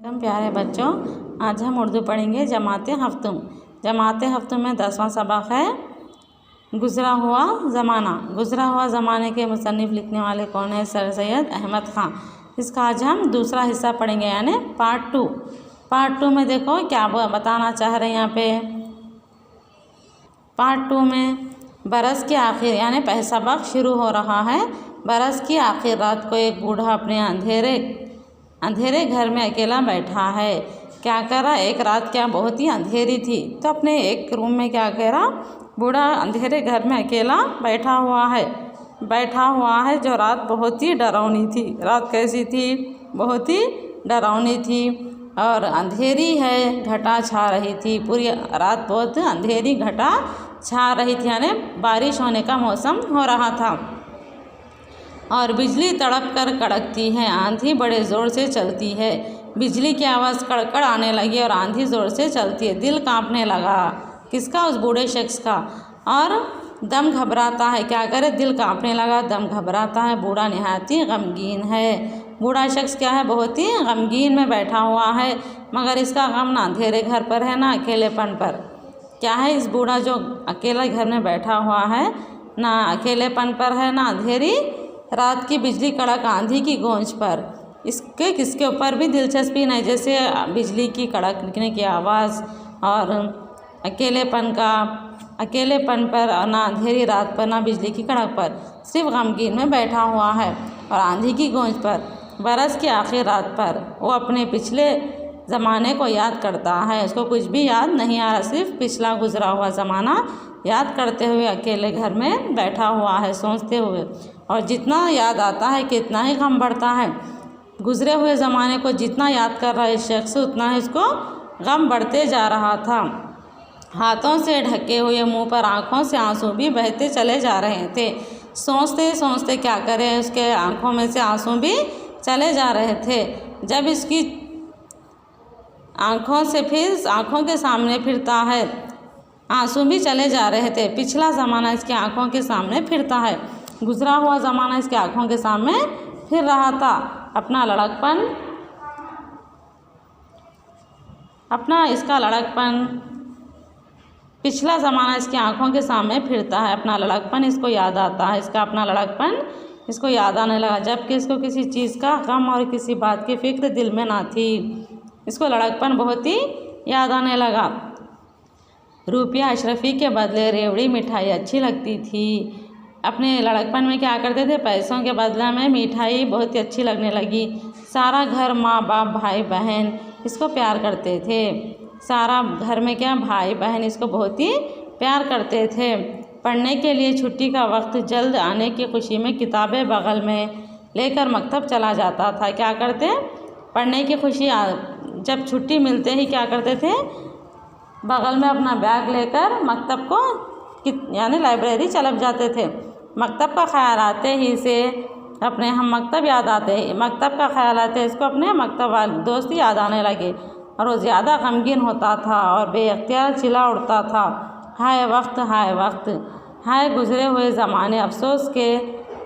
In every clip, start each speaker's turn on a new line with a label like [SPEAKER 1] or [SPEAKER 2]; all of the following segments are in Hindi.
[SPEAKER 1] प्यारे बच्चों, आज हम उर्दू पढ़ेंगे जमात हफ्तुम। जमात हफ्तुम में 10वां सबक है गुज़रा हुआ ज़माना। गुज़रा हुआ ज़माने के मुसन्निफ़ लिखने वाले कौन है? सर सैयद अहमद ख़ान। इसका आज हम दूसरा हिस्सा पढ़ेंगे यानी पार्ट 2। पार्ट 2 में देखो क्या बताना चाह रहे हैं यहाँ पे। पार्ट 2 में बरस के आखिर यानी पहला सबक शुरू हो रहा है। बरस की आखिर रात को एक बूढ़ा अपने अंधेरे घर में अकेला बैठा है। क्या करा, एक रात क्या बहुत ही अंधेरी थी तो अपने एक रूम में क्या करा, बूढ़ा अंधेरे घर में अकेला बैठा हुआ है जो रात बहुत ही डरावनी थी। रात कैसी थी? बहुत ही डरावनी थी और अंधेरी है, घटा छा रही थी। पूरी रात बहुत अंधेरी घटा छा रही थी यानी बारिश होने का मौसम हो रहा था और बिजली तड़प कर कड़कती है। आंधी बड़े ज़ोर से चलती है। बिजली की आवाज़ कड़कड़ आने लगी और आंधी ज़ोर से चलती है। दिल कांपने लगा। किसका? उस बूढ़े शख्स का। और दम घबराता है। क्या करे? दिल कांपने लगा, दम घबराता है। बूढ़ा निहायत ही गमगीन है। बूढ़ा शख्स क्या है? बहुत ही गमगीन में बैठा हुआ है, मगर इसका गम ना अंधेरे घर पर है ना अकेलेपन पर। क्या है? इस बूढ़ा जो अकेला घर में बैठा हुआ है, ना अकेलेपन पर है ना अंधेरी रात की बिजली कड़क आंधी की गूंज पर। इसके किसके ऊपर भी दिलचस्पी नहीं, जैसे बिजली की कड़कने की आवाज़ और अकेलेपन पर ना अंधेरी रात पर ना बिजली की कड़क पर, सिर्फ गमगीन में बैठा हुआ है और आंधी की गूंज पर। बरस की आखिर रात पर वो अपने पिछले ज़माने को याद करता है। उसको कुछ भी याद नहीं आ रहा, सिर्फ पिछला गुज़रा हुआ ज़माना याद करते हुए अकेले घर में बैठा हुआ है, सोचते हुए। और जितना याद आता है कितना ही गम बढ़ता है। गुज़रे हुए ज़माने को जितना याद कर रहा है शख्स, उतना ही उसको गम बढ़ते जा रहा था। हाथों से ढके हुए मुंह पर आंखों से आंसू भी बहते चले जा रहे थे। सोचते सोचते क्या करें, उसके आंखों में से आंसू भी चले जा रहे थे। जब इसकी आंखों के सामने फिरता है, आंसू भी चले जा रहे थे। पिछला ज़माना इसकी आंखों के सामने फिरता है। गुज़रा हुआ ज़माना इसके आंखों के सामने फिर रहा था। इसका लड़कपन पिछला ज़माना इसकी आंखों के सामने फिरता है। अपना लड़कपन इसको याद आता है। इसका अपना लड़कपन इसको याद आने लगा, जबकि इसको किसी चीज़ का गम और किसी बात की फ़िक्र दिल में ना थी। इसको लड़कपन बहुत ही याद आने लगा। रुपया अशरफी के बदले रेवड़ी मिठाई अच्छी लगती थी। अपने लड़कपन में क्या करते थे, पैसों के बदले में मिठाई बहुत ही अच्छी लगने लगी। सारा घर, माँ बाप, भाई बहन इसको प्यार करते थे। सारा घर में क्या, भाई बहन इसको बहुत ही प्यार करते थे। पढ़ने के लिए छुट्टी का वक्त जल्द आने की खुशी में किताबें बगल में लेकर मकतब चला जाता था। क्या करते? पढ़ने की खुशी जब छुट्टी मिलते ही क्या करते थे, बगल में अपना बैग लेकर मकतब को यानी लाइब्रेरी चले जाते थे। मकतब का ख्याल आते ही से अपने मकतब का ख्याल आते इसको अपने मकतब वाले दोस्त याद आने लगे और वो ज़्यादा गमगीन होता था और बेअख्तियार चिल्ला उठता था, हाय वक्त, हाय वक्त, हाय गुज़रे हुए ज़माने, अफसोस के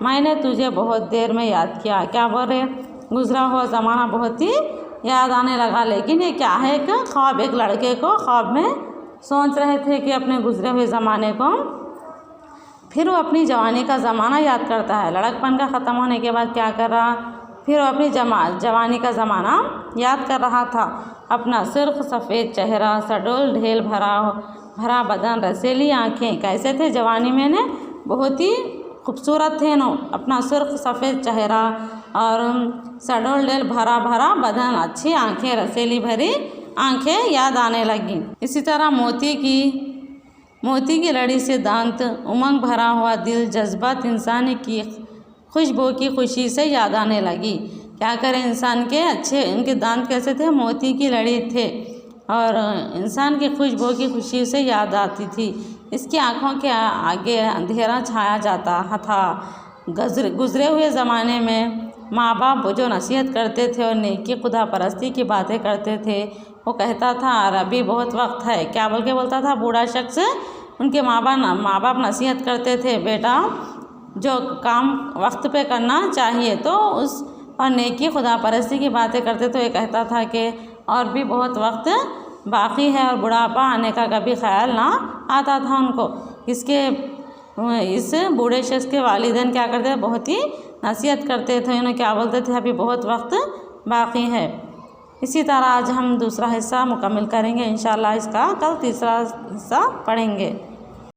[SPEAKER 1] मैंने तुझे बहुत देर में याद किया। क्या बोल रहे? गुज़रा हुआ ज़माना बहुत ही याद आने लगा। लेकिन ये क्या है, एक ख्वाब, एक लड़के को ख्वाब में सोच रहे थे कि अपने गुज़रे हुए ज़माने को, फिर वो अपनी जवानी का ज़माना याद करता है। लड़कपन का ख़त्म होने के बाद क्या कर रहा, फिर वो अपनी जवानी का ज़माना याद कर रहा था। अपना सुर्ख सफ़ेद चेहरा, सडोल ढेल भरा बदन, रसीली आँखें, कैसे थे जवानी में ने, बहुत ही खूबसूरत थे नो। अपना सुर्ख सफ़ेद चेहरा और सडोल ढेल भरा बदन, अच्छी आँखें, रसीली भरी आँखें याद आने लगी। इसी तरह मोती की लड़ी से दांत, उमंग भरा हुआ दिल, जज्बात इंसान की खुशबू की खुशी से याद आने लगी। क्या करें, इंसान के इनके दांत कैसे थे, मोती की लड़ी थे और इंसान की खुशबू की खुशी से याद आती थी। इसकी आँखों के आगे अंधेरा छाया जाता था। गुज़रे हुए ज़माने में माँ बाप जो नसीहत करते थे और नेकी खुदा परस्ती की बातें करते थे, वो कहता था अभी बहुत वक्त है। क्या बोल के बोलता था बूढ़ा शख्स? उनके माँ बाप नसीहत करते थे, बेटा जो काम वक्त पे करना चाहिए तो उस और नेकी खुदा परस्ती की बातें करते तो ये कहता था कि और भी बहुत वक्त बाकी है और बुढ़ापा आने का कभी ख्याल ना आता था उनको। इस बूढ़े शख्स के वालिदैन क्या करते थे, बहुत ही नसीहत करते थे, उन्हें क्या बोलते थे, अभी बहुत वक्त बाकी है। इसी तरह आज हम दूसरा हिस्सा मुकम्मल करेंगे इंशाअल्लाह। इसका कल तीसरा हिस्सा पढ़ेंगे।